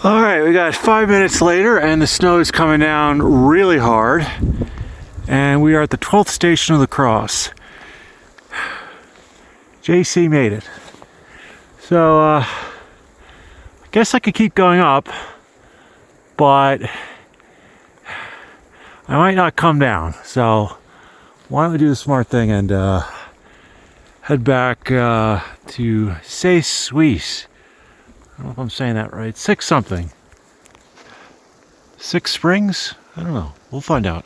All right, we got 5 minutes later and the snow is coming down really hard. And we are at the 12th station of the cross. JC made it. So, I guess I could keep going up, but I might not come down. So, why don't we do the smart thing and head back to Seis Siusi. I don't know if I'm saying that right. Six something. Six Springs? I don't know. We'll find out.